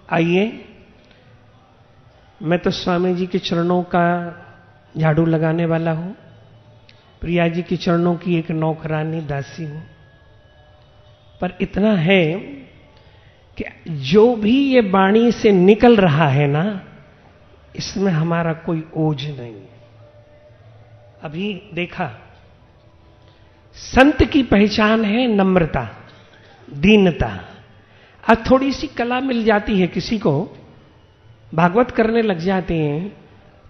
आइए, मैं तो स्वामी जी के चरणों का झाड़ू लगाने वाला हूं, प्रिया जी के चरणों की एक नौकरानी दासी हूं, पर इतना है कि जो भी ये वाणी से निकल रहा है ना, इसमें हमारा कोई ओझ नहीं है। अभी देखा, संत की पहचान है नम्रता, दीनता। अब थोड़ी सी कला मिल जाती है किसी को, भागवत करने लग जाते हैं,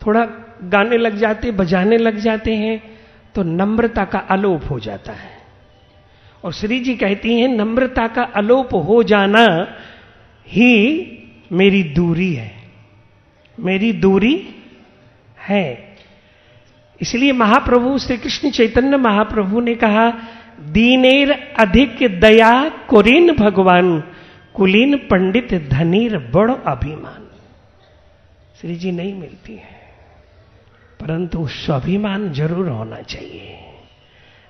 थोड़ा गाने लग जाते, बजाने लग जाते हैं, तो नम्रता का आलोप हो जाता है। और श्री जी कहती हैं नम्रता का आलोप हो जाना ही मेरी दूरी है, मेरी दूरी है। इसलिए महाप्रभु श्री कृष्ण चैतन्य महाप्रभु ने कहा, दीनेर अधिक दया कुरीन भगवान, कुलीन पंडित धनीर बड़ अभिमान। श्री जी नहीं मिलती है, परंतु स्वाभिमान जरूर होना चाहिए।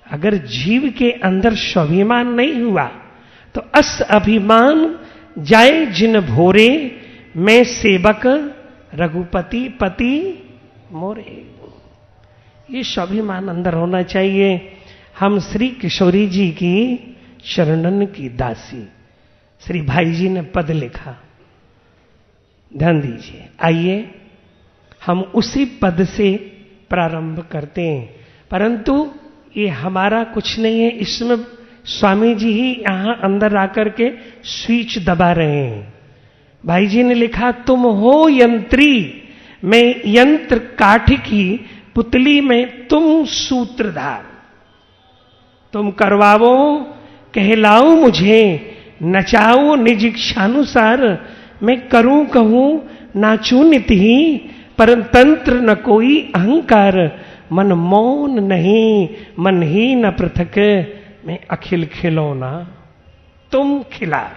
अगर जीव के अंदर स्वाभिमान नहीं हुआ तो अस अभिमान जाए जिन भोरे, मैं सेवक रघुपति पति मोरे। ये स्वाभिमान अंदर होना चाहिए। हम श्री किशोरी जी की शरणन की दासी, श्री भाई जी ने पद लिखा, ध्यान दीजिए। आइए हम उसी पद से प्रारंभ करते हैं, परंतु ये हमारा कुछ नहीं है, इसमें स्वामी जी ही यहां अंदर आकर के स्विच दबा रहे हैं। भाई जी ने लिखा, तुम हो यंत्री, मैं यंत्र काठ की पुतली में तुम सूत्रधार। तुम करवाओ कहलाओ मुझे, नचाओ निज इच्छानुसार, मैं करूं कहूं नाचूं नित ही, परतंत्र न कोई अहंकार, मन मौन नहीं मन ही न पृथक, मैं अखिल खिलौना तुम खिलार,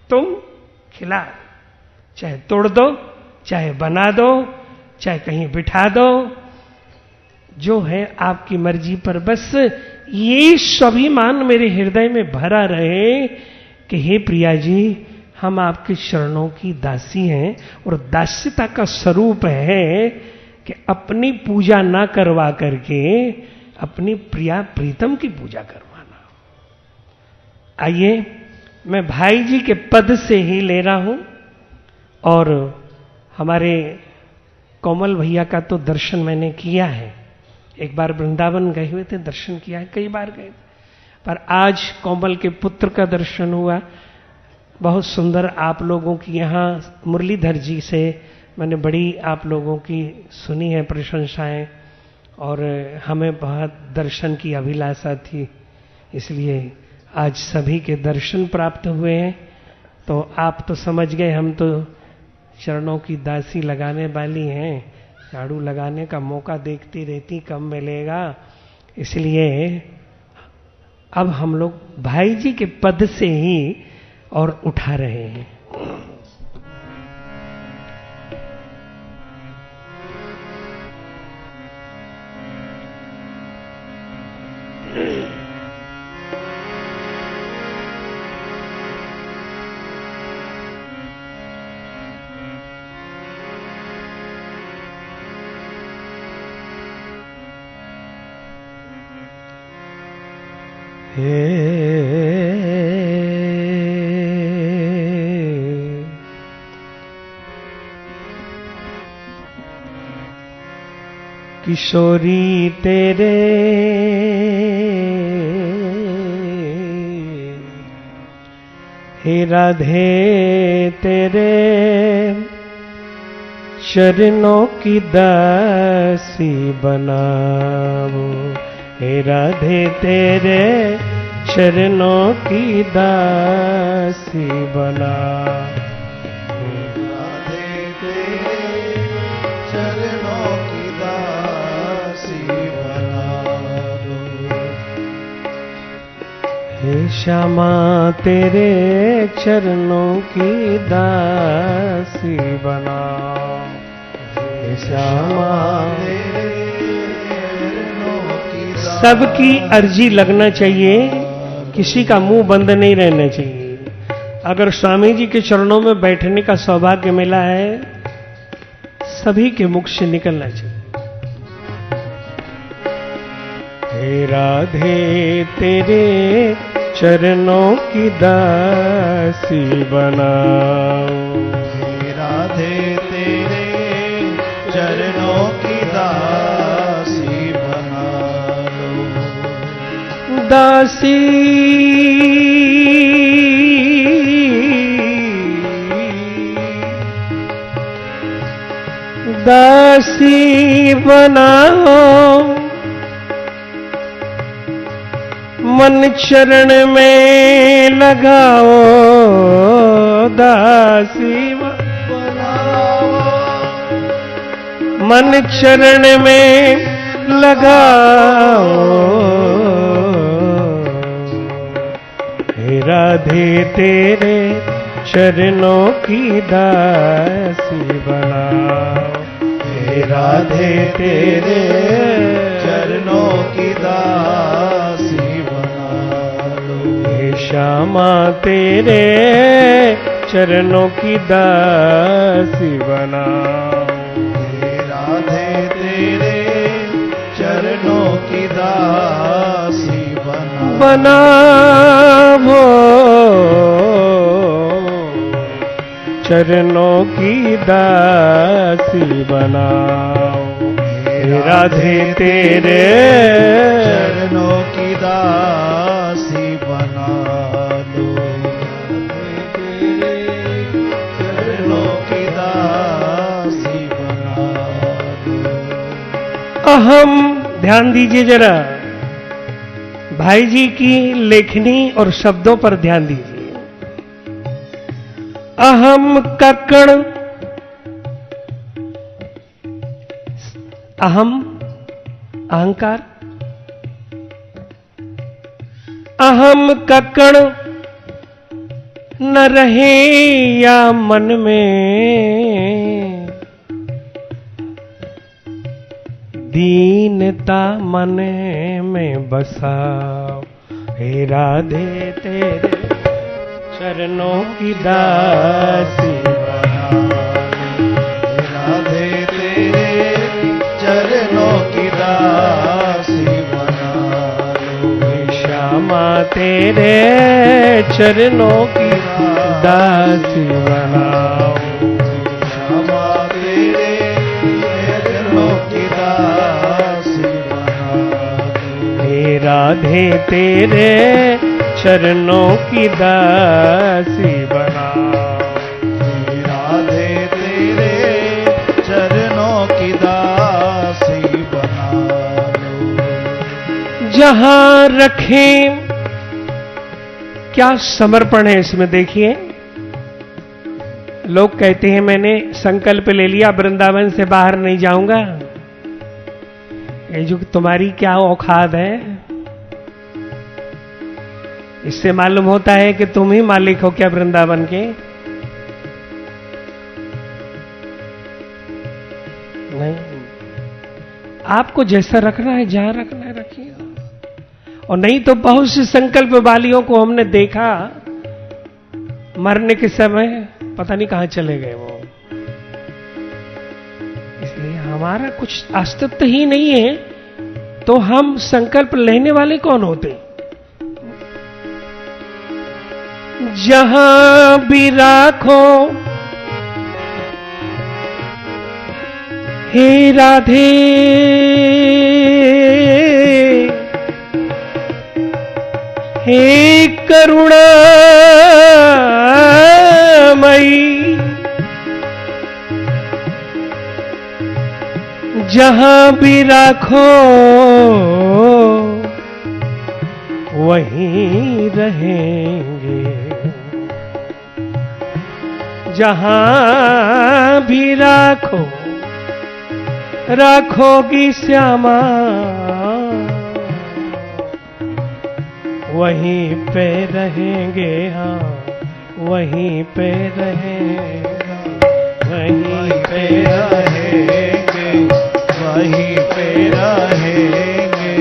तुम खिलार। चाहे तोड़ दो, चाहे बना दो, चाहे कहीं बिठा दो, जो है आपकी मर्जी पर। बस ये स्वाभिमान मेरे हृदय में भरा रहे कि हे प्रिया जी, हम आपके चरणों की दासी हैं, और दास्यता का स्वरूप है कि अपनी पूजा ना करवा करके अपनी प्रिया प्रीतम की पूजा करवाना। आइए, मैं भाई जी के पद से ही ले रहा हूं, और हमारे कोमल भैया का तो दर्शन मैंने किया है। एक बार वृंदावन गए हुए थे, दर्शन किया है, कई बार गए, पर आज कोमल के पुत्र का दर्शन हुआ। बहुत सुंदर आप लोगों की यहाँ मुरलीधर जी से मैंने बड़ी आप लोगों की सुनी है प्रशंसाएं, और हमें बहुत दर्शन की अभिलाषा थी, इसलिए आज सभी के दर्शन प्राप्त हुए हैं। तो आप तो समझ गए, हम तो चरणों की दासी लगाने वाली हैं, झाड़ू लगाने का मौका देखती रहती, कब मिलेगा। इसलिए अब हम लोग भाई जी के पद से ही और उठा रहे हैं। किशोरी तेरे हे राधे तेरे चरणों की दासी बनाओ, हे राधे तेरे चरणों की दासी बनाओ, राधे तेरे चरणों की दासी बनाओ, हे श्यामा तेरे चरणों की दासी बनाओ, हे श्यामा सबकी अर्जी लगना चाहिए, किसी का मुंह बंद नहीं रहना चाहिए। अगर स्वामी जी के चरणों में बैठने का सौभाग्य मिला है, सभी के मुख से निकलना चाहिए। हे राधे तेरे चरणों की दासी बनाओ, हे राधे तेरे चरणों की दासी बना लो। दासी दासी बनाओ, मन चरण में लगाओ, दासी बनाओ, मन चरण में लगाओ। हे राधे तेरे चरणों की दासी बनाओ, हे राधे तेरे चरणों की दासी बना लो। हे श्यामा तेरे चरणों की दासी बनाओ, हे राधे तेरे चरणों की दासी बनाओ, चरणों की दासी बनाओ। हे राधे तेरे चरणों की दासी बना लो, चरणों की दासी बना लो। अहम, ध्यान दीजिए जरा, भाई जी की लेखनी और शब्दों पर ध्यान दीजिए। अहम का कण, अहम अहंकार, अहम का कण न रहे या मन में, दीनता मन में बसाओ। हे राधे तेरे चरणों की दासी बनाओ, हे राधे तेरे चरणों की दासी बना लो। हे श्यामा तेरे चरणों की दासी बनाओ, श्यामा तेरे चरणों की दासी बना लो। हे राधे तेरे चरणों की दासी बनाओ, हे राधे तेरे चरणों की दासी बना लो। जहां रखें, क्या समर्पण है इसमें देखिए। लोग कहते हैं मैंने संकल्प ले लिया वृंदावन से बाहर नहीं जाऊंगा। ये जो तुम्हारी क्या औकात है, इससे मालूम होता है कि तुम ही मालिक हो क्या वृंदावन के। नहीं, आपको जैसा रखना है, जहां रखना है रखिए। और नहीं तो बहुत से संकल्प वालियों को हमने देखा मरने के समय पता नहीं कहां चले गए वो। इसलिए हमारा कुछ अस्तित्व ही नहीं है, तो हम संकल्प लेने वाले कौन होते? जहां भी राखो हे राधे हे करुणामयी, जहां भी राखो वहीं रहेंगे, जहां भी राखो राखोगी श्यामा, वहीं पे रहेंगे। हाँ, वहीं पे रहेंगे, वहीं पे रहेंगे, वहीं पे रहेंगे,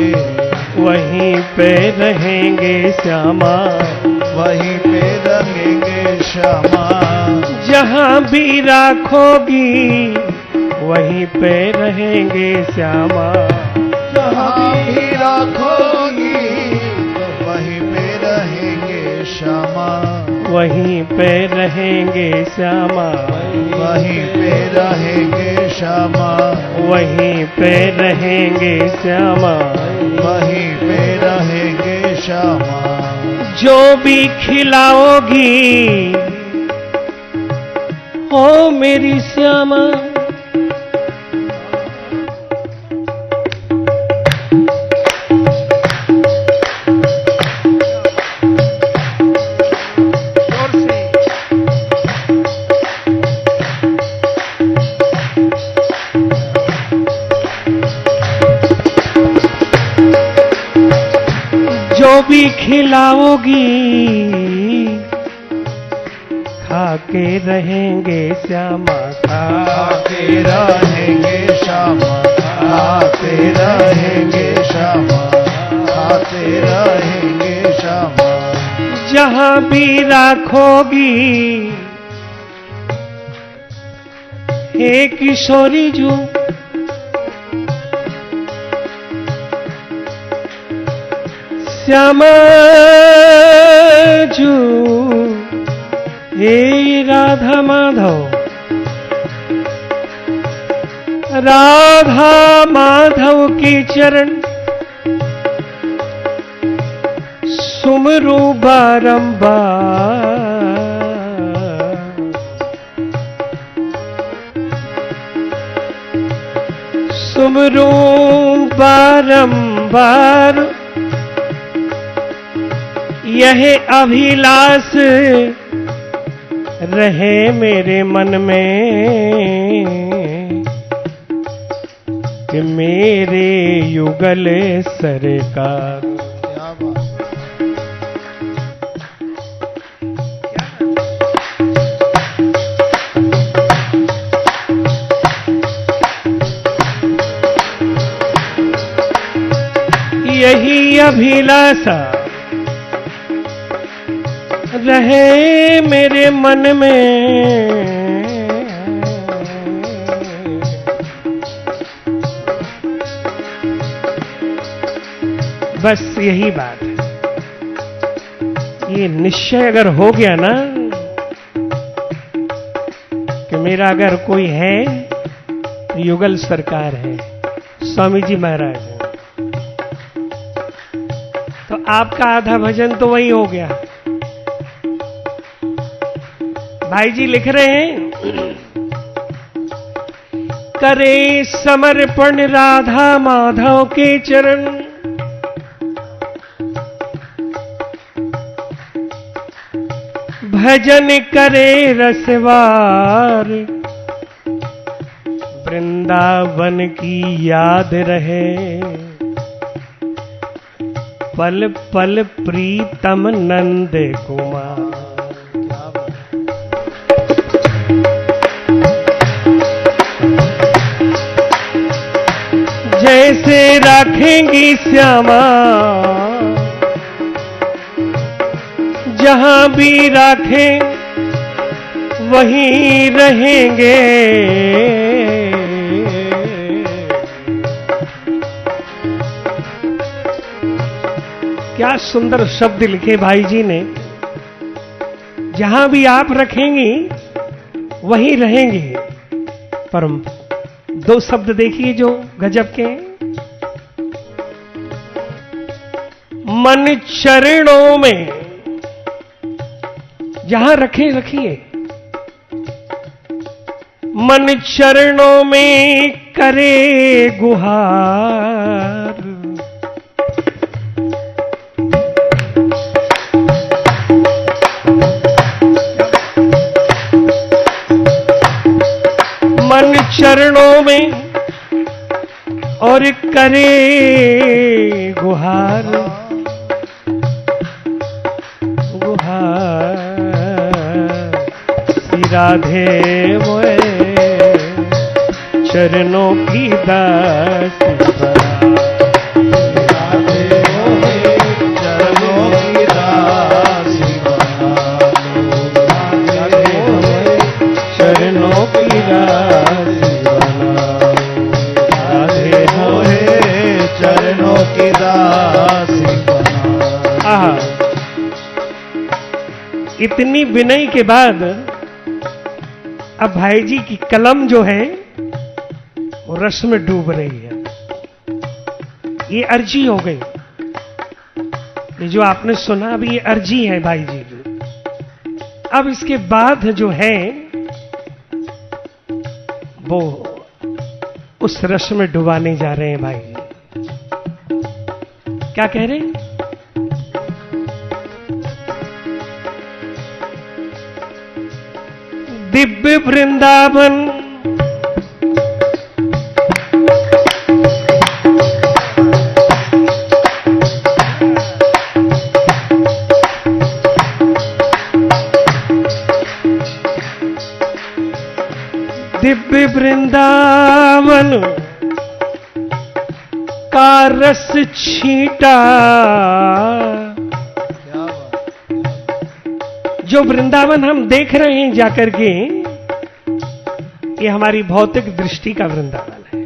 वहीं पे रहेंगे श्यामा, वहीं पे रहेंगे श्यामा। जहाँ भी राखोगी वहीं पे रहेंगे श्यामा। जहाँ भी राखोगी वहीं पे रहेंगे श्यामा। वहीं पे रहेंगे श्यामा। वहीं पे रहेंगे श्यामा। वहीं पे रहेंगे श्यामा। वहीं पे रहेंगे श्यामा। जो भी खिलाओगी ओ मेरी श्यामा। जो भी खिलाओगी खाके रहेंगे श्यामा। खाके रहेंगे श्यामा। खाते रहेंगे श्यामा। खाते रहेंगे श्यामा। जहाँ भी राखोगी हे किशोरी जू। श्यामा जू हे राधा माधव। राधा माधव के चरण सुमरू बारंबार। सुमरू बारंबार। यह अभिलाष रहे मेरे मन में कि मेरे युगल सरकार। यही अभिलाषा रहे मेरे मन में। बस यही बात है। ये निश्चय अगर हो गया ना कि मेरा अगर कोई है तो युगल सरकार है, स्वामी जी महाराज है, तो आपका आधा भजन तो वही हो गया। भाई जी लिख रहे हैं, करे समर्पण राधा माधव के चरण। भजन करे रसवार। वृंदावन की याद रहे। पल पल प्रीतम नंद कुमार। जैसे रखेंगी श्यामा जहां भी राखें वहीं रहेंगे। क्या सुंदर शब्द लिखे भाई जी ने। जहां भी आप रखेंगी वहीं रहेंगे। पर दो शब्द देखिए जो गजब के। मन चरणों में जहां रखे रखिए। मन चरणों में करे गुहार। मन चरणों में और करे गुहार। गुहार श्री राधे मोए चरणों की दासी बना। राधे मोहे चरणों की दासी बना लो। इतनी विनय के बाद अब भाई जी की कलम जो है वो रस में डूब रही है। ये अर्जी हो गई। ये जो आपने सुना अभी ये अर्जी है भाई जी की। अब इसके बाद जो है वो उस रस में डुबाने जा रहे हैं भाई जी। क्या कह रहे हैं? दिव्य वृंदावन दिव्य वृंदावन का रस छींटा। जो वृंदावन हम देख रहे हैं जाकर के, ये हमारी भौतिक दृष्टि का वृंदावन है।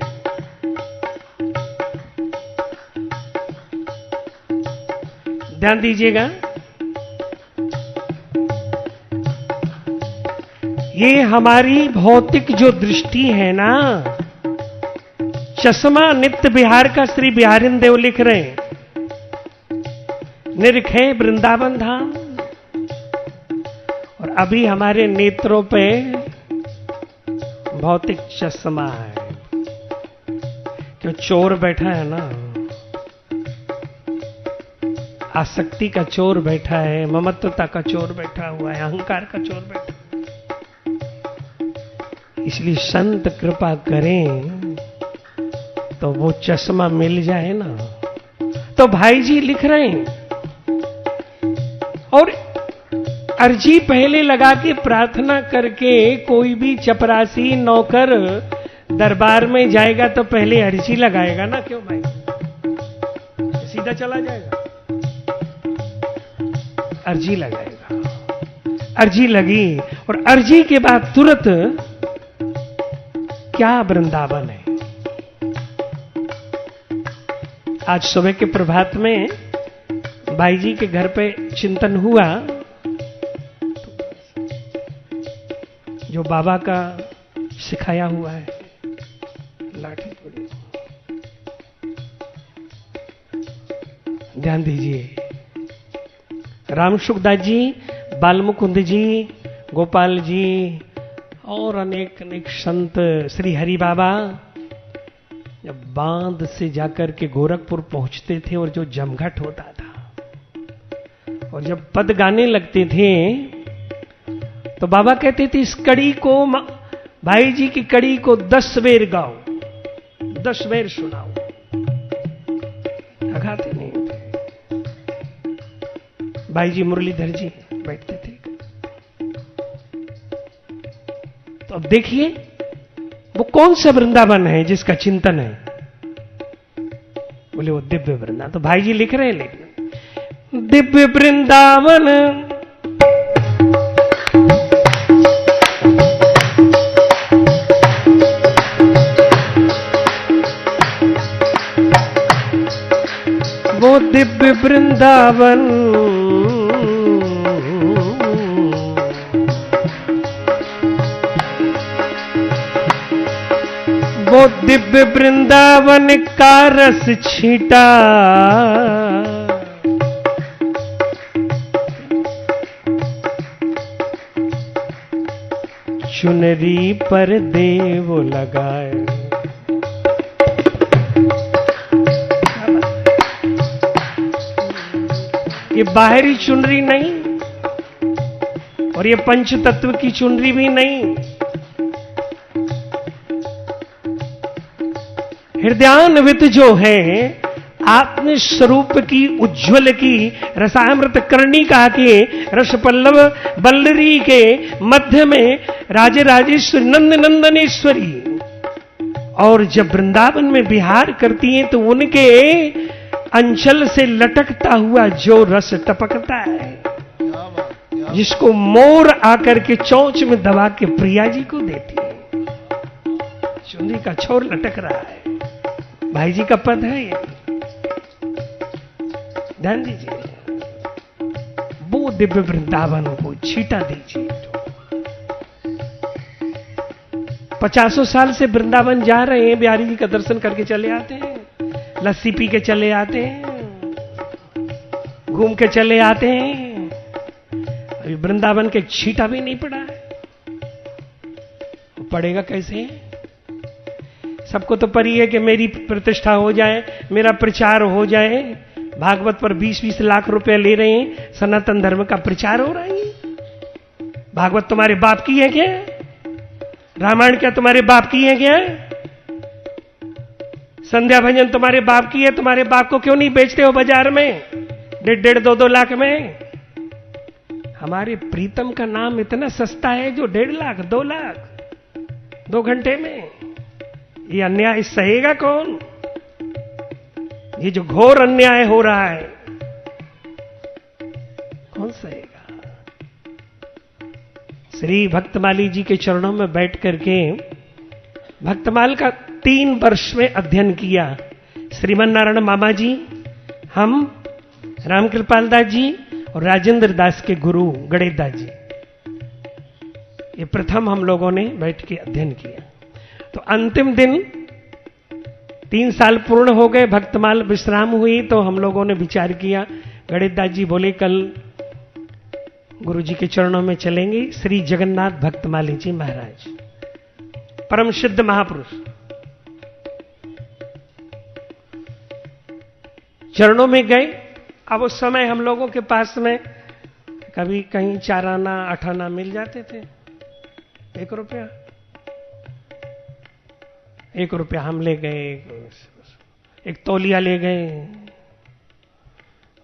ध्यान दीजिएगा, ये हमारी भौतिक जो दृष्टि है ना, चश्मा नित्य बिहार का श्री बिहारिन देव लिख रहे हैं, निरखे वृंदावन धाम। और अभी हमारे नेत्रों पे भौतिक चश्मा है, क्यों चोर बैठा है ना, आसक्ति का चोर बैठा है, ममत्वता का चोर बैठा हुआ है, अहंकार का चोर बैठा है। इसलिए संत कृपा करें तो वो चश्मा मिल जाए ना। तो भाई जी लिख रहे हैं और अर्जी पहले लगा के प्रार्थना करके कोई भी चपरासी नौकर दरबार में जाएगा तो पहले अर्जी लगाएगा ना, क्यों भाई? सीधा चला जाएगा? अर्जी लगाएगा। अर्जी लगी और अर्जी के बाद तुरंत क्या वृंदावन है। आज सुबह के प्रभात में भाई जी के घर पे चिंतन हुआ, जो बाबा का सिखाया हुआ है लाठी थोड़ी। ध्यान दीजिए, राम सुखदास जी, बालमुकुंद जी, गोपाल जी और अनेक अनेक संत, श्री हरि बाबा जब बांध से जाकर के गोरखपुर पहुंचते थे और जो जमघट होता था और जब पद गाने लगते थे तो बाबा कहते थे इस कड़ी को, भाई जी की कड़ी को 10 बेर गाओ, 10 बेर सुनाओ। लगाते नहीं थे। भाई जी मुरलीधर जी बैठते थे। तो अब देखिए वो कौन सा वृंदावन है जिसका चिंतन है? बोले वो दिव्य वृंदावन। तो भाई जी लिख रहे हैं, लेकिन दिव्य वृंदावन वो दिव्य वृंदावन वो दिव्य वृंदावन का रस छींटा। चुनरी पर देव लगाए। ये बाहरी चुनरी नहीं और ये पंच तत्व की चुनरी भी नहीं, हृदयान्वित जो है आत्म स्वरूप की उज्ज्वल की रसामृत कर्णिका के रस पल्लव बल्लरी के मध्य में राजराजेश्वरी नंद नंदनेश्वरी, और जब वृंदावन में विहार करती हैं तो उनके अंचल से लटकता हुआ जो रस टपकता है, जिसको मोर आकर के चोंच में दबा के प्रिया जी को देती है। चुनरी का छोर लटक रहा है, भाई जी का पद है ये, ध्यान दीजिए। वो वो दिव्य वृंदावन को छीटा दीजिए। 50 साल से वृंदावन जा रहे हैं, बिहारी जी का दर्शन करके चले आते हैं, लस्सी पी के चले आते हैं, घूम के चले आते हैं, अभी वृंदावन के छीटा भी नहीं पड़ा है। पड़ेगा कैसे? सबको तो परी है कि मेरी प्रतिष्ठा हो जाए, मेरा प्रचार हो जाए। भागवत पर 20-20 लाख रुपए ले रहे हैं, सनातन धर्म का प्रचार हो रहा है। भागवत तुम्हारे बाप की है क्या? रामायण क्या तुम्हारे बाप की है क्या? संध्या भजन तुम्हारे बाप की है? तुम्हारे बाप को क्यों नहीं बेचते हो बाजार में 1.5, 2 लाख में? हमारे प्रीतम का नाम इतना सस्ता है जो 1.5 लाख, 2 लाख 2 घंटे में। ये अन्याय सहेगा कौन? ये जो घोर अन्याय हो रहा है, कौन सहेगा? श्री भक्तमाली जी के चरणों में बैठ करके भक्तमाल का 3 वर्ष में अध्ययन किया। श्रीमन नारायण मामा जी, हम, रामकृपाल दास जी और राजेंद्र दास के गुरु गणेश दास जी, ये प्रथम हम लोगों ने बैठ के अध्ययन किया। तो अंतिम दिन 3 साल पूर्ण हो गए, भक्तमाल विश्राम हुई, तो हम लोगों ने विचार किया, गणेश दास जी बोले कल गुरु जी के चरणों में चलेंगे। श्री जगन्नाथ भक्तमाली जी महाराज, परम सिद्ध महापुरुष, चरणों में गए। अब उस समय हम लोगों के पास में कभी कहीं 4 आना 8 आना मिल जाते थे, 1 रुपया। 1 रुपया हम ले गए, एक तौलिया ले गए।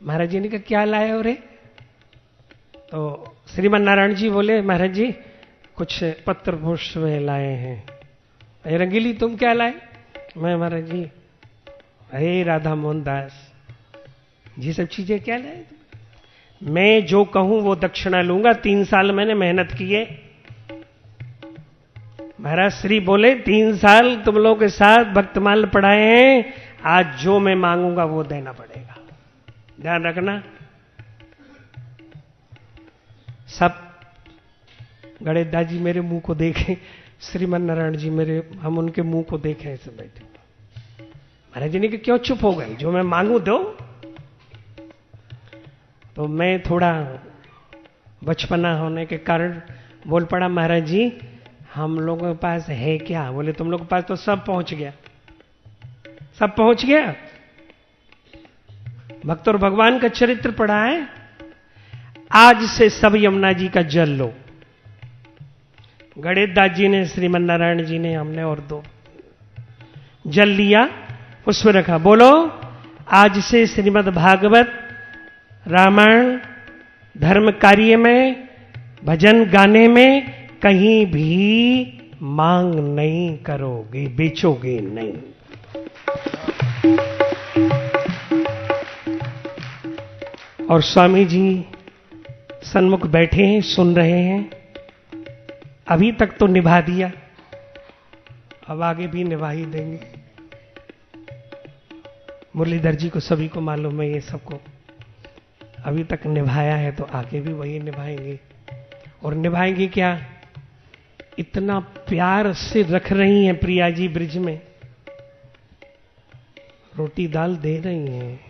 महाराज जी ने कहा क्या लाए हो रे? तो श्रीमन नारायण जी बोले महाराज जी कुछ पत्र पुष्प लाए हैं। रंगीली तुम क्या लाए? मैं महाराज जी अरे राधा मोहन दास ये सब चीजें क्या लाए? मैं जो कहूं वो दक्षिणा लूंगा, 3 साल मैंने मेहनत की है। महाराज श्री बोले 3 साल तुम लोगों के साथ भक्तमाल पढ़ाए हैं, आज जो मैं मांगूंगा वो देना पड़ेगा, ध्यान रखना। सब गणेश दास जी मेरे मुंह को देखे, श्रीमन नारायण जी मेरे, हम उनके मुंह को देखे ऐसे बैठे। महाराज जी ने कहा क्यों चुप हो गए, जो मैं मांगू दो। तो मैं थोड़ा बचपना होने के कारण बोल पड़ा, महाराज जी हम लोगों के पास है क्या? बोले तुम लोगों के पास तो सब पहुंच गया, सब पहुंच गया। भक्त और भगवान का चरित्र पढ़ा है। आज से सब यमुना जी का जल लो। गणेश दास जी ने, श्रीमन नारायण जी ने, हमने और 2 जल लिया, उसमें रखा। बोलो आज से श्रीमद् भागवत, रामायण, धर्म कार्य में, भजन गाने में कहीं भी मांग नहीं करोगे, बेचोगे नहीं। और स्वामी जी सन्मुख बैठे हैं, सुन रहे हैं। अभी तक तो निभा दिया, अब आगे भी निभा ही देंगे। मुरलीधर जी को सभी को मालूम है, ये सबको अभी तक निभाया है तो आगे भी वही निभाएंगे। और निभाएंगे क्या? इतना प्यार से रख रही हैं प्रिया जी ब्रिज में, रोटी दाल दे रही हैं।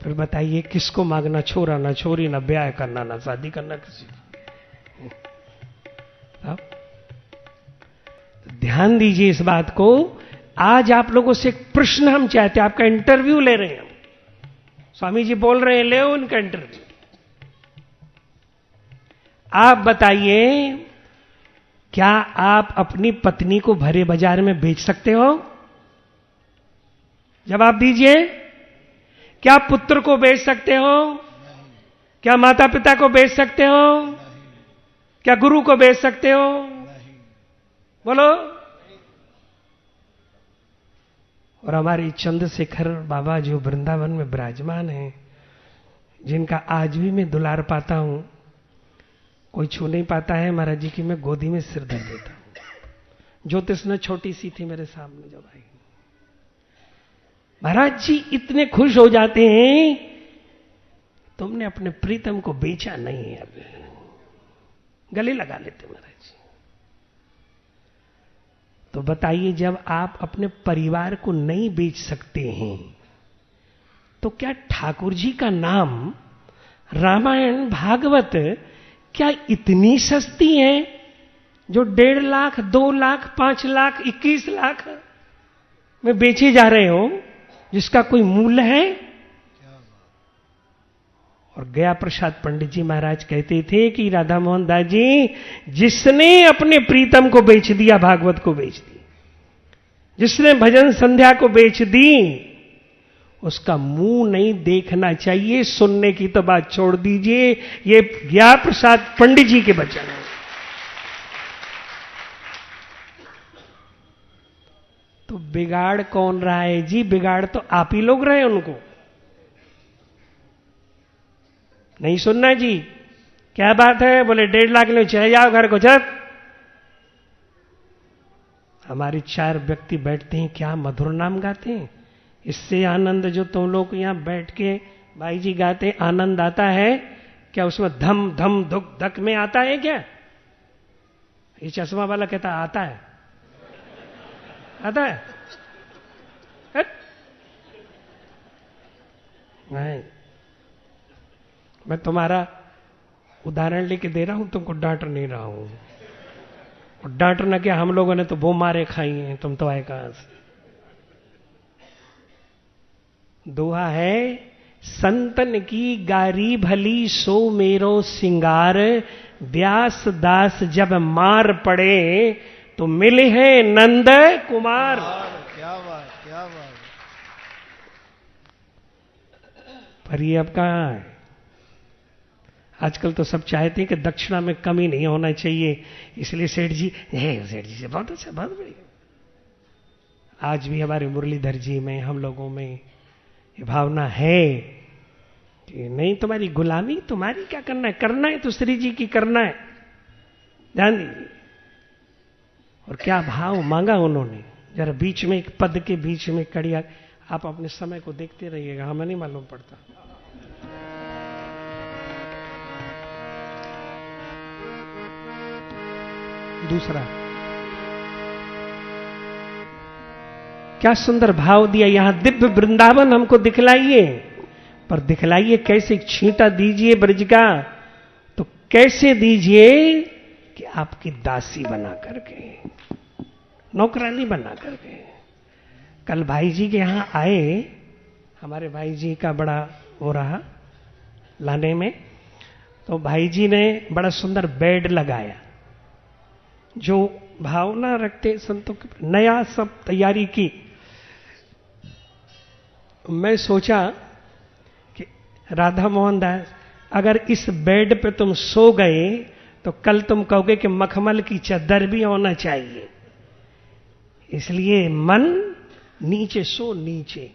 फिर बताइए किसको मांगना, छोरा ना छोरी, ना ब्याह करना, ना शादी करना किसी को। अब ध्यान दीजिए इस बात को। आज आप लोगों से एक प्रश्न हम चाहते हैं, आपका इंटरव्यू ले रहे हैं। स्वामी जी बोल रहे हैं, ले उनका इंटरव्यू। आप बताइए, क्या आप अपनी पत्नी को भरे बाजार में बेच सकते हो? जवाब दीजिए। क्या पुत्र को बेच सकते हो? क्या माता पिता को बेच सकते हो? क्या गुरु को बेच सकते हो? बोलो। और हमारे चंद्रशेखर बाबा जो वृंदावन में विराजमान हैं, जिनका आज भी मैं दुलार पाता हूं, कोई छू नहीं पाता है महाराज जी की, मैं गोदी में सिर धर देता हूं। ज्योतिषना छोटी सी थी मेरे सामने जब आई, महाराज जी इतने खुश हो जाते हैं तुमने अपने प्रीतम को बेचा नहीं है। अब गले लगा लेते महाराज। तो बताइए, जब आप अपने परिवार को नहीं बेच सकते हैं तो क्या ठाकुर जी का नाम, रामायण भागवत क्या इतनी सस्ती है जो 1.5 लाख, 2 लाख, 5 लाख, 21 लाख में बेचे जा रहे हो, जिसका कोई मूल्य है? और गया प्रसाद पंडित जी महाराज कहते थे कि राधा मोहन दास जी, जिसने अपने प्रीतम को बेच दिया, भागवत को बेच दी, जिसने भजन संध्या को बेच दी, उसका मुंह नहीं देखना चाहिए। सुनने की तो बात छोड़ दीजिए, ये गया प्रसाद पंडित जी के वचन है। तो बिगाड़ कौन रहा है जी? बिगाड़ तो आप ही लोग रहे उनको। नहीं सुनना जी? क्या बात है? बोले 1.5 लाख ले, चले जाओ घर को। जब हमारे 4 व्यक्ति बैठते हैं, क्या मधुर नाम गाते हैं। इससे आनंद जो तुम लोग यहां बैठ के भाई जी गाते, आनंद आता है क्या? उसमें धम धम धुक धक में आता है क्या? ये चश्मा वाला कहता आता है, आता है? नहीं, मैं तुम्हारा उदाहरण लेके दे रहा हूं, तुमको डांट नहीं रहा हूं। और डांटना क्या, हम लोगों ने तो वो मारे खाई हैं, तुम तो आए कहां से। दोहा है, संतन की गारी भली सो मेरो सिंगार, व्यास दास जब मार पड़े तो मिले हैं नंद कुमार। क्या बात, क्या बात। पर ये अब कहां है? आजकल तो सब चाहते हैं कि दक्षिणा में कमी नहीं होना चाहिए, इसलिए सेठ जी से बहुत अच्छा, बहुत बढ़िया। आज भी हमारे मुरलीधर जी में, हम लोगों में ये भावना है कि नहीं, तुम्हारी गुलामी, तुम्हारी क्या करना है तो श्री जी की करना है, ध्यान दीजिए। और क्या भाव मांगा उन्होंने, जरा बीच में एक पद के बीच में कड़िया। आप अपने समय को देखते रहिएगा, हमें नहीं मालूम पड़ता। दूसरा, क्या सुंदर भाव दिया। यहां दिव्य वृंदावन हमको दिखलाइए, पर दिखलाइए कैसे? छींटा दीजिए ब्रज का, तो कैसे दीजिए कि आपकी दासी बना करके, नौकरानी बना करके। कल भाई जी के यहां आए, हमारे भाई जी का बड़ा हो रहा लाने में, तो भाई जी ने बड़ा सुंदर बेड लगाया, जो भावना रखते संतों के, नया सब तैयारी की। मैं सोचा कि राधा मोहन दास, अगर इस बेड पे तुम सो गए तो कल तुम कहोगे कि मखमल की चादर भी होना चाहिए, इसलिए मन नीचे सो, नीचे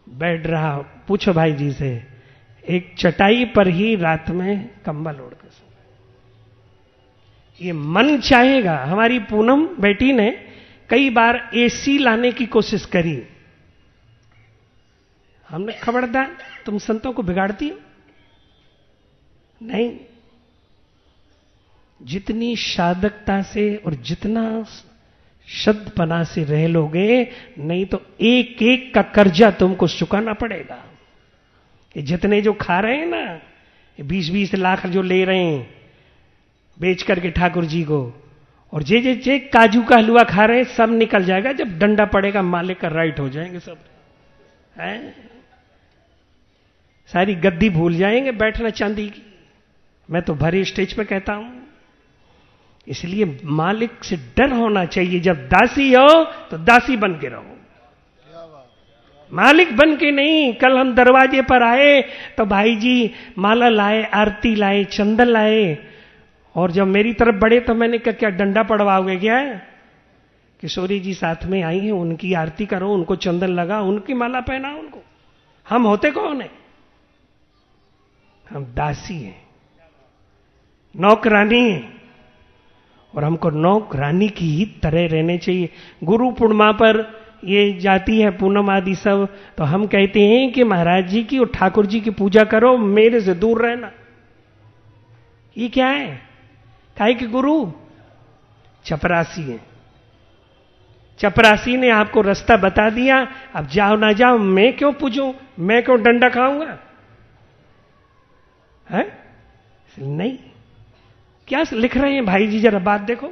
बैठ रहा। पूछो भाई जी से, एक चटाई पर ही रात में कंबल ओढ़ कर सो। ये मन चाहेगा। हमारी पूनम बेटी ने कई बार एसी लाने की कोशिश करी, हमने खबरदार, तुम संतों को बिगाड़ती हो नहीं। जितनी साधकता से और जितना शब्दपना से रह लोगे, नहीं तो एक एक का कर्जा तुमको चुकाना पड़ेगा। ये जितने जो खा रहे हैं ना, 20-20 लाख जो ले रहे हैं बेच करके ठाकुर जी को, और जे काजू का हलवा खा रहे हैं, सब निकल जाएगा। जब डंडा पड़ेगा मालिक का राइट हो जाएंगे सब, हैं? सारी गद्दी भूल जाएंगे बैठना चांदी की। मैं तो भरे स्टेज पे कहता हूं, इसलिए मालिक से डर होना चाहिए। जब दासी हो तो दासी बन के रहो, मालिक बन के नहीं। कल हम दरवाजे पर आए तो भाई जी माला लाए, आरती लाए, चंदन लाए, और जब मेरी तरफ बढ़े तो मैंने कहा क्या डंडा पड़वाओगे क्या? किशोरी जी साथ में आई हैं, उनकी आरती करो, उनको चंदन लगा, उनकी माला पहना उनको। हम होते कौन है? हम दासी हैं, नौकरानी हैं, और हमको नौकरानी की ही तरह रहने चाहिए। गुरु पूर्णिमा पर ये जाति है पूनम आदि सब, तो हम कहते हैं कि महाराज जी की और ठाकुर जी की पूजा करो, मेरे से दूर रहना। ये क्या है? काहे कि गुरु चपरासी है। चपरासी ने आपको रास्ता बता दिया, अब जाओ ना जाओ, मैं क्यों पूजूं, मैं क्यों डंडा खाऊंगा? है नहीं। क्या लिख रहे हैं भाई जी, जरा बात देखो।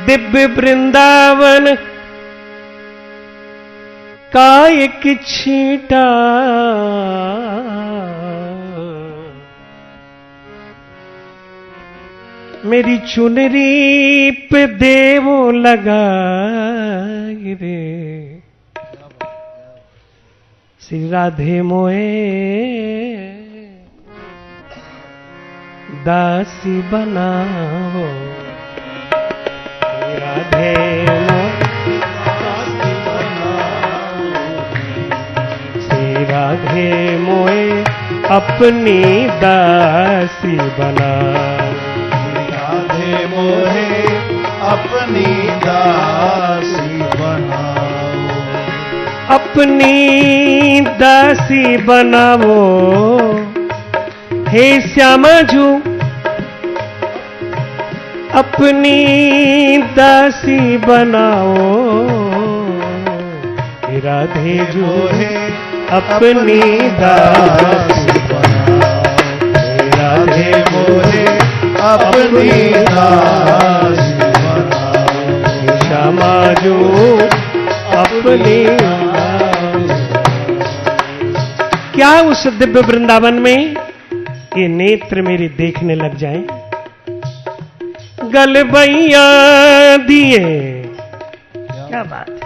दिव्य वृंदावन का एक छींटा मेरी चुनरी पे देवो लगा रे, श्री राधे मोए दासी बनाओ, श्री राधे मोए दासी बनाओ, श्री राधे मोए अपनी दासी बनाओ, मोहे अपनी दासी बनाओ, अपनी दासी बनाओ, हे श्यामा जू अपनी दासी बनाओ, हे राधे जू अपनी दासी बनाओ, हे राधे मोहे अपनी दासी बनाओ, श्यामा जू अपनी। क्या उस दिव्य वृंदावन में ये नेत्र मेरे देखने लग जाएं? गलबैया दिए, क्या बात है।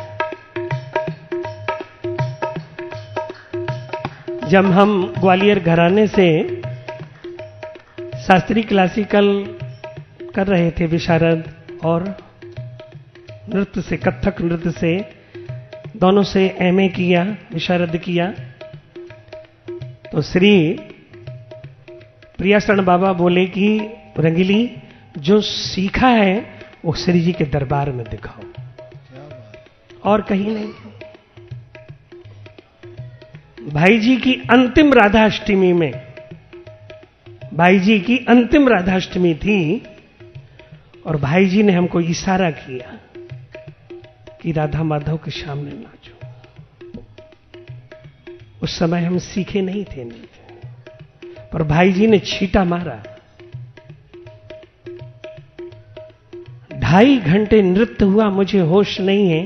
जब हम ग्वालियर घराने से शास्त्रीय क्लासिकल कर रहे थे विशारद, और नृत्य से, कथक नृत्य से, दोनों से एमए किया, विशारद किया, तो श्री प्रियाशरण बाबा बोले कि रंगीली जो सीखा है वो श्री जी के दरबार में दिखाओ, और कहीं नहीं। भाई जी की अंतिम राधाष्टमी में, भाई जी की अंतिम राधाष्टमी थी, और भाई जी ने हमको इशारा किया कि राधा माधव के सामने नाचो। उस समय हम सीखे नहीं थे, पर भाई जी ने छींटा मारा। 2.5 घंटे नृत्य हुआ, मुझे होश नहीं है।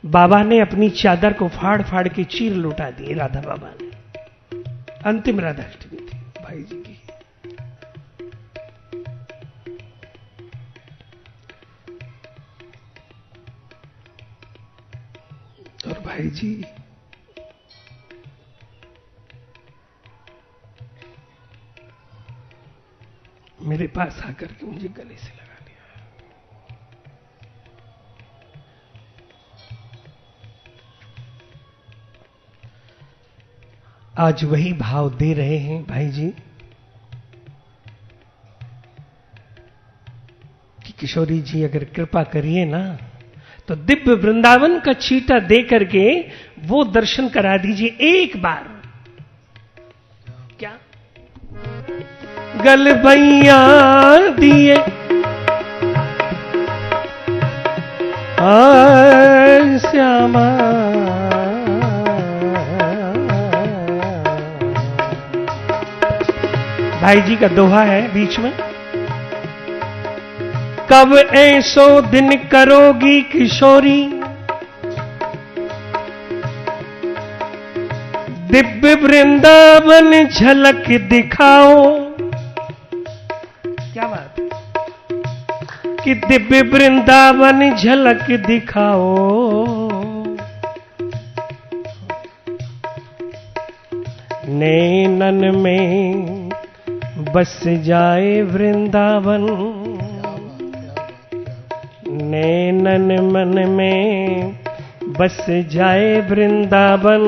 बाबा ने अपनी चादर को फाड़ फाड़ के चीर लुटा दी, राधा बाबा ने। अंतिम राधाष्टमी थी भाई जी की। और भाई जी मेरे पास आकर के मुझे गले से लगा लिया। आज वही भाव दे रहे हैं भाई जी कि किशोरी जी अगर कृपा करिए ना, तो दिव्य वृंदावन का छींटा दे करके वो दर्शन करा दीजिए एक बार। क्या गलबैया दिए श्यामा, भाई जी का दोहा है बीच में। कब ऐसो दिन करोगी किशोरी, दिव्य वृंदावन झलक दिखाओ। क्या बात कि दिव्य वृंदावन झलक दिखाओ। नैनन में बस जाए वृंदावन, नैनन मन में बस जाए वृंदावन।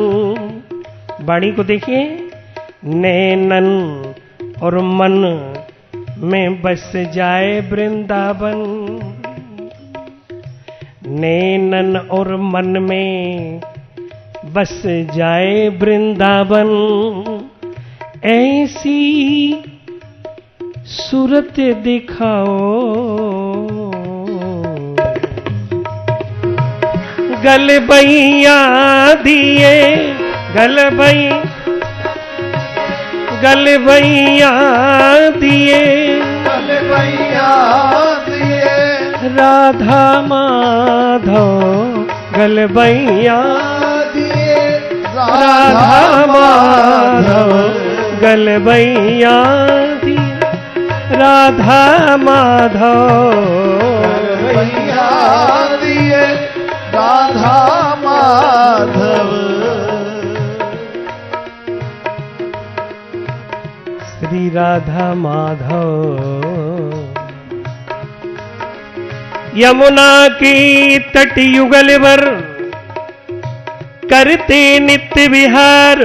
वाणी को देखिए, नैनन और मन में बस जाए वृंदावन। नैनन और मन में बस जाए वृंदावन, ऐसी सूरत दिखाओ। गलबैया दिए गलबैया दिए राधा माधव, गलबैया दिए राधा माधव, गलबैया दिए राधा माधव, गलबैया दिए राधा माधव। श्री राधा माधव यमुना की तट युगल वर करते नित्य विहार,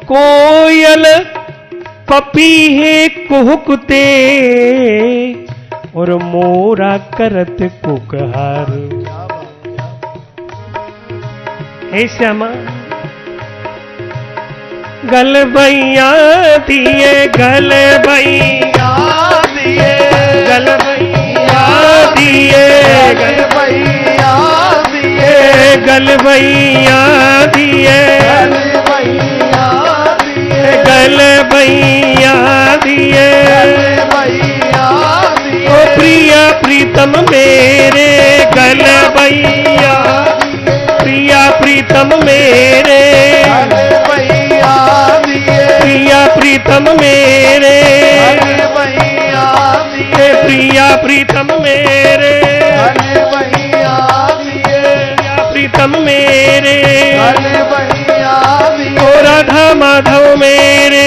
कोयल पपीहे कुहुकते और मोरा करत कुकहार। हे श्यामा गलबैया दिए गलबैया दिए गलबैया दिए गलबैया दिए गलबैया दिए गलबैया दिए ओ प्रिया प्रीतम मेरे गलबैया, प्रिया प्रीतम मेरे प्रिया प्रीतम मेरे प्रिया प्रीतम मेरे प्रीतम मेरे ओ राधा माधव मेरे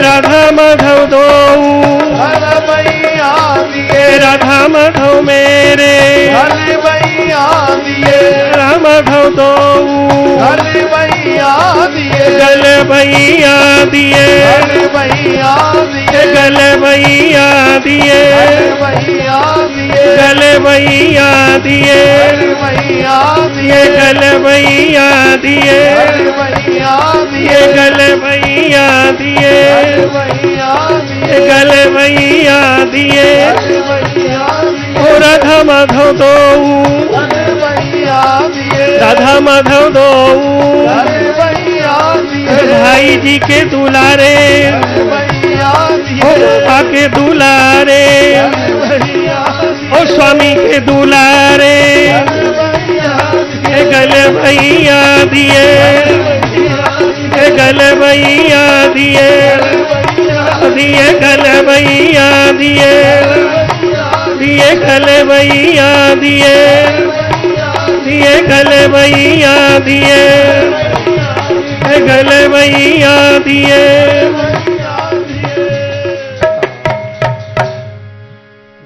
राधा माधव दो राधा माधव मेरे राधा माधव दो गलबैया दिए गलबैया दिए गलबैया दिए गलबैया दिए गलबैया दिए गलबैया दिए ओ राधा माधव दो राधा माधव दो भाई जी के दुलारे ओ बाबा के दुलारे ओ स्वामी के दुलारे गलबैया दिए गलबैया दिए दिए गलबैया दिए दिए गलबैया दिए दिए गलबैया दिए गलबैया दिए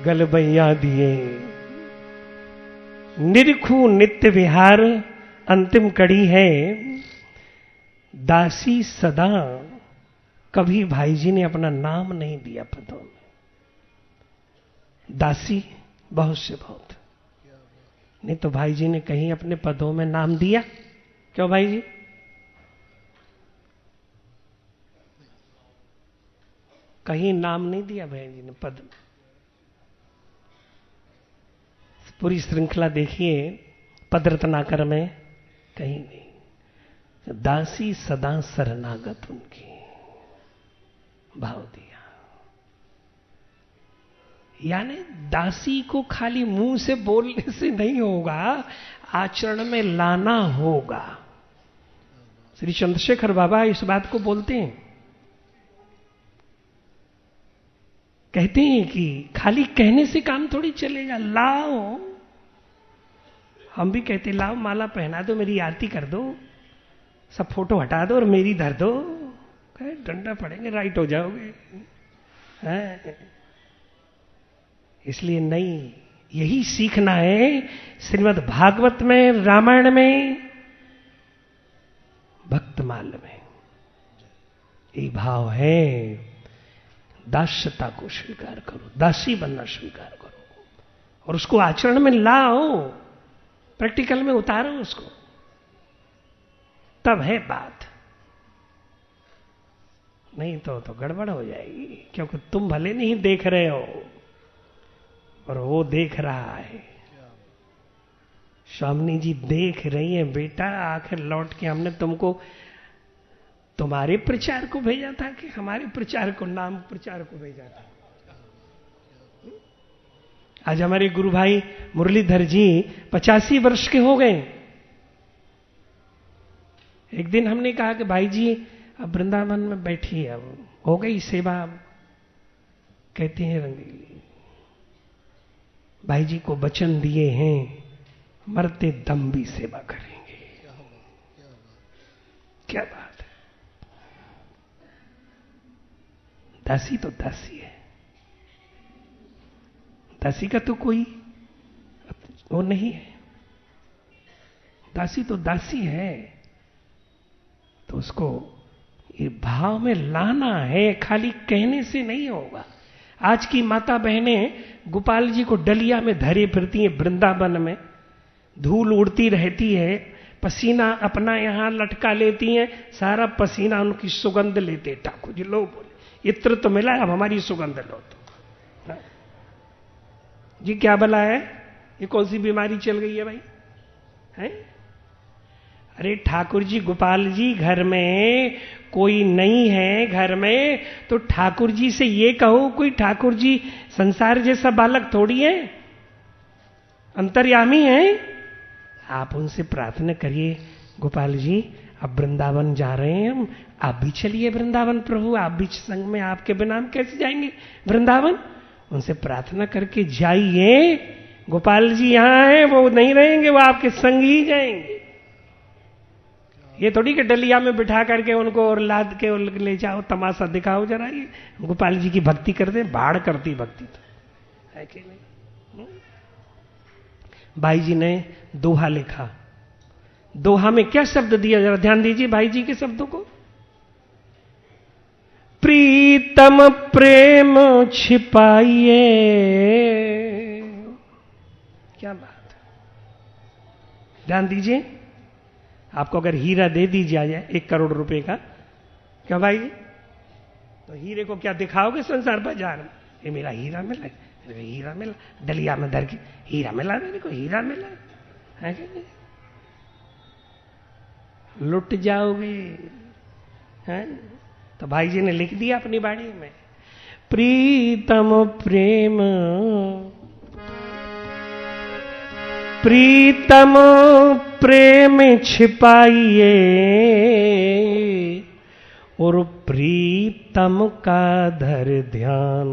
गलबैया दिए। निरखू नित्य विहार अंतिम कड़ी है। दासी सदा, कभी भाई जी ने अपना नाम नहीं दिया पदों में। दासी बहुत से बहुत, नहीं तो भाई जी ने कहीं अपने पदों में नाम दिया? क्यों भाई जी? कहीं नाम नहीं दिया भाई जी ने पद में। पूरी श्रृंखला देखिए पद रत्नाकर में, कहीं नहीं। दासी सदा शरणागत उनकी, भाव दिया। यानी दासी को खाली मुंह से बोलने से नहीं होगा, आचरण में लाना होगा। श्री चंद्रशेखर बाबा इस बात को बोलते हैं, कहते हैं कि खाली कहने से काम थोड़ी चलेगा, लाओ। हम भी कहते लाओ माला पहना दो, मेरी आरती कर दो, सब फोटो हटा दो और मेरी धर दो, डंडा पड़ेंगे, राइट हो जाओगे। इसलिए नहीं, यही सीखना है। श्रीमद् भागवत में, रामायण में, भक्तमाल में ये भाव है। दास्यता को स्वीकार करो, दासी बनना स्वीकार करो। और उसको आचरण में लाओ, प्रैक्टिकल में उतारो उसको, तब है बात। नहीं तो गड़बड़ हो जाएगी, क्योंकि तुम भले नहीं देख रहे हो और वो देख रहा है। स्वामी जी देख रही है, बेटा आखिर लौट के हमने तुमको तुम्हारे प्रचार को भेजा था कि हमारे प्रचार को, नाम प्रचार को भेजा था। आज हमारे गुरु भाई मुरलीधर जी 85 वर्ष के हो गए। एक दिन हमने कहा कि भाई जी अब वृंदावन में बैठिए, अब हो गई सेवा। कहते हैं रंगीली, भाई जी को वचन दिए हैं मरते दम भी सेवा करेंगे। क्या बात है। दासी तो दासी है, दासी का तो कोई वो नहीं है। दासी तो दासी है, तो उसको ये भाव में लाना है, खाली कहने से नहीं होगा। आज की माता बहनें गोपाल जी को डलिया में धरे फिरती हैं, वृंदावन में धूल उड़ती रहती है, पसीना अपना यहां लटका लेती हैं, सारा पसीना उनकी सुगंध लेते। ठाकुर जी लो, बोले इत्र तो मिला, अब हमारी सुगंध लो। तो जी क्या भला है, ये कौन सी बीमारी चल गई है भाई, हैं? अरे ठाकुर जी, गोपाल जी घर में कोई नहीं है घर में, तो ठाकुर जी से ये कहो, कोई ठाकुर जी संसार जैसा बालक थोड़ी है, अंतर्यामी है। आप उनसे प्रार्थना करिए, गोपाल जी अब वृंदावन जा रहे हैं हम, आप भी चलिए वृंदावन प्रभु, आप भी संग में, आपके बिना हम कैसे जाएंगे वृंदावन। उनसे प्रार्थना करके जाइए, गोपाल जी यहां हैं, वो नहीं रहेंगे, वो आपके संग ही जाएंगे। ये थोड़ी कि डलिया में बिठा करके उनको और लाद के ले जाओ, तमाशा दिखाओ जरा। ये गोपाल जी की भक्ति करते, बाढ़ करती भक्ति तो है कि नहीं। भाई जी ने दोहा लिखा, दोहा में क्या शब्द दिया, जरा ध्यान दीजिए भाई जी के शब्दों को। प्रीतम प्रेम छिपाइए, क्या बात, ध्यान दीजिए। आपको अगर हीरा दे दी जाए 1 करोड़ रुपए का, क्या भाई, तो हीरे को क्या दिखाओगे संसार बाजार में, ये मेरा हीरा मिला, हीरा मिला, डलिया में धर के हीरा मिला, मेरे को हीरा मिला है कि नहीं? लुट जाओगे हैं। तो भाई जी ने लिख दिया अपनी बाड़ी में, प्रीतम प्रेम, प्रीतम प्रेम छिपाइए और प्रीतम का धर ध्यान।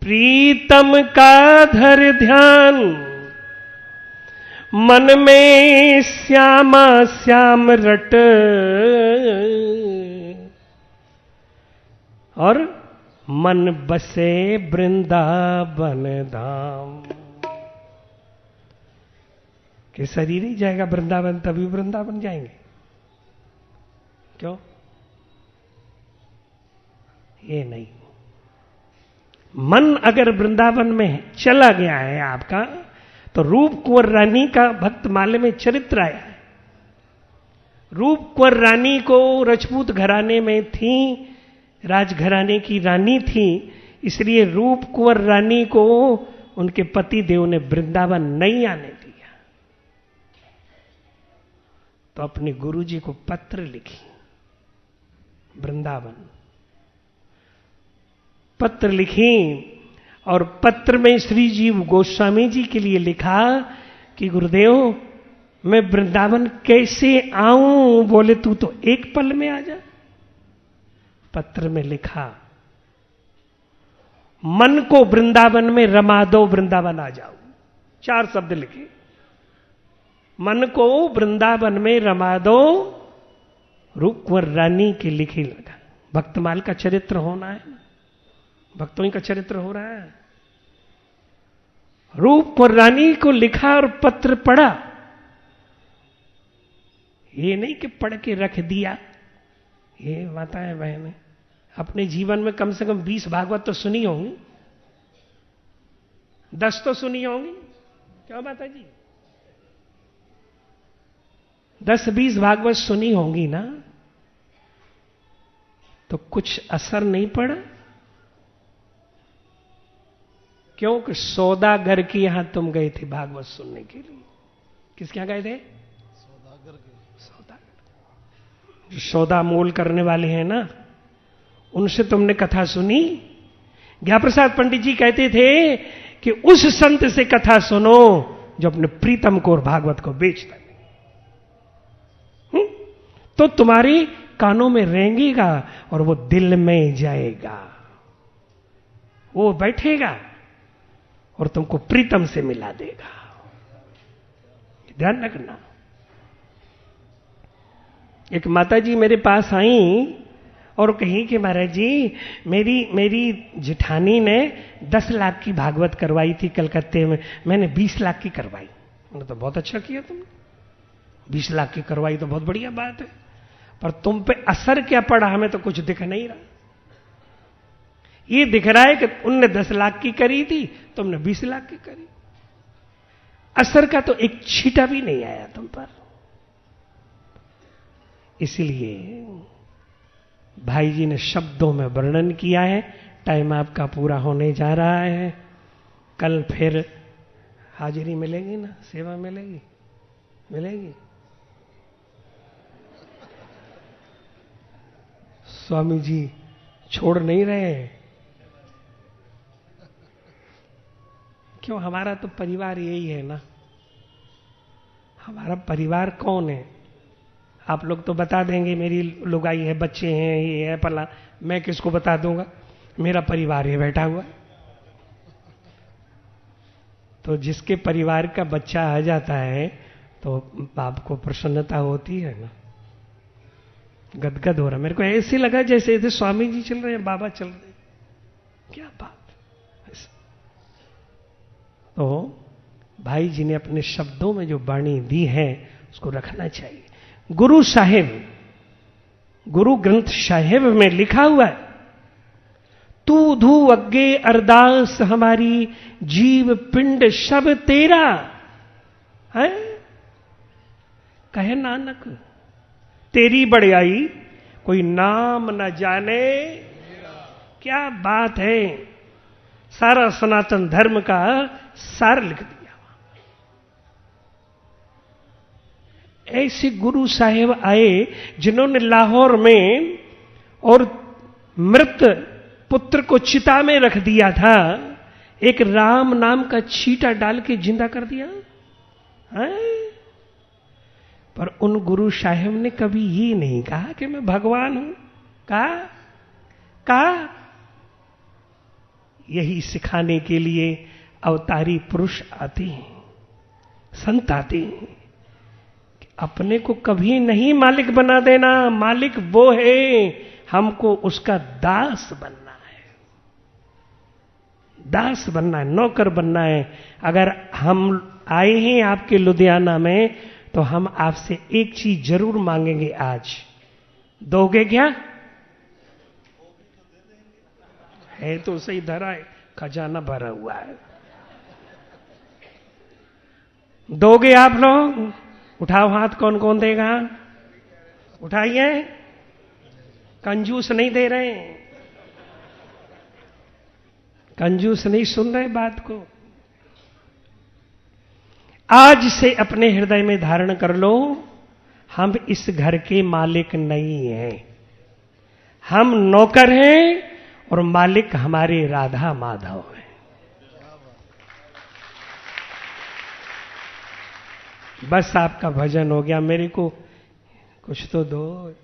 प्रीतम का धर ध्यान, मन में श्यामा श्याम रट, और मन बसे वृंदावन धाम। कि शरीर ही जाएगा वृंदावन, तभी वृंदावन जाएंगे, क्यों? ये नहीं। मन अगर वृंदावन में चला गया है आपका, तो रूप कुंवर रानी का भक्तमाले में चरित्र आया है। रूप कुंवर रानी को राजपूत घराने में थी, राजघराने की रानी थी, इसलिए रूप कुंवर रानी को उनके पति देव ने वृंदावन नहीं आने दिया। तो अपने गुरु जी को पत्र लिखी, वृंदावन पत्र लिखी, और पत्र में श्री जीव गोस्वामी जी के लिए लिखा कि गुरुदेव मैं वृंदावन कैसे आऊं? बोले तू तो एक पल में आ जा। पत्र में लिखा, मन को वृंदावन में रमा दो, वृंदावन आ जाओ। 4 शब्द लिखे, मन को वृंदावन में रमा दो, रूप कुंवर रानी के लिखे लगा। भक्तमाल का चरित्र होना है, भक्तों ही का चरित्र हो रहा है। रूप कुंवर रानी को लिखा और पत्र पढ़ा। ये नहीं कि पढ़ के रख दिया। ये माताएं बहनें अपने जीवन में कम से कम 20 भागवत तो सुनी होंगी, 10 तो सुनी होंगी, क्या बात है जी? 10-20 भागवत सुनी होंगी ना, तो कुछ असर नहीं पड़ा? क्योंकि सौदागर के यहां तुम गए थे भागवत सुनने के लिए। किसके यहां गए थे? सौदागर। जो सौदा मोल करने वाले हैं ना, उनसे तुमने कथा सुनी? ज्ञाप्रसाद पंडित जी कहते थे कि उस संत से कथा सुनो जो अपने प्रीतम को और भागवत को बेचता नहीं, तो तुम्हारी कानों में रेंगेगा और वो दिल में जाएगा, वो बैठेगा और तुमको प्रीतम से मिला देगा। ध्यान रखना। एक माता जी मेरे पास आई और कही कि महाराज जी, मेरी जिठानी ने 10 लाख की भागवत करवाई थी कलकत्ते में, मैंने 20 लाख की करवाई। उन्होंने तो बहुत अच्छा किया तुमने, 20 लाख की करवाई तो बहुत बढ़िया बात है, पर तुम पे असर क्या पड़ा हमें तो कुछ दिख नहीं रहा। ये दिख रहा है कि उनने 10 लाख की करी थी, तुमने 20 लाख की करी, असर का तो एक छींटा भी नहीं आया तुम पर। इसलिए भाई जी ने शब्दों में वर्णन किया है। टाइम आपका पूरा होने जा रहा है, कल फिर हाजिरी मिलेगी ना, सेवा मिलेगी, मिलेगी। स्वामी जी छोड़ नहीं रहे। क्यों? हमारा तो परिवार यही है ना। हमारा परिवार कौन है? आप लोग तो बता देंगे मेरी लुगाई है, बच्चे हैं, ये है पला, मैं किसको बता दूंगा? मेरा परिवार है बैठा हुआ। तो जिसके परिवार का बच्चा आ जाता है तो बाप को प्रसन्नता होती है ना। गदगद हो रहा, मेरे को ऐसे लगा जैसे इधर स्वामी जी चल रहे हैं, बाबा चल रहे हैं, क्या बात। तो भाई जी ने अपने शब्दों में जो वाणी दी है उसको रखना चाहिए। गुरु साहिब, गुरु ग्रंथ साहिब में लिखा हुआ है, तू धू अग्गे अरदास हमारी, जीव पिंड सब तेरा है। कहे नानक तेरी बड़ाई कोई नाम न जाने। क्या बात है, सारा सनातन धर्म का सार लिख दिया। ऐसे गुरु साहेब आए जिन्होंने लाहौर में और मृत पुत्र को चिता में रख दिया था, एक राम नाम का छींटा डाल के जिंदा कर दिया है? पर उन गुरु साहेब ने कभी ये नहीं कहा कि मैं भगवान हूं। कहा यही सिखाने के लिए अवतारी पुरुष आते हैं, संत आते हैं कि अपने को कभी नहीं मालिक बना देना। मालिक वो है, हमको उसका दास बनना है, दास बनना है, नौकर बनना है। अगर हम आए हैं आपके लुधियाना में तो हम आपसे एक चीज जरूर मांगेंगे आज, दोगे क्या? है तो सही, धरा है, खजाना भरा हुआ है। दोगे आप लोग? उठाओ हाथ, कौन कौन देगा? उठाइए। कंजूस नहीं दे रहे, कंजूस नहीं सुन रहे बात को। आज से अपने हृदय में धारण कर लो, हम इस घर के मालिक नहीं हैं, हम नौकर हैं और मालिक हमारे राधा माधव हैं। बस आपका भजन हो गया, मेरे को कुछ तो दो।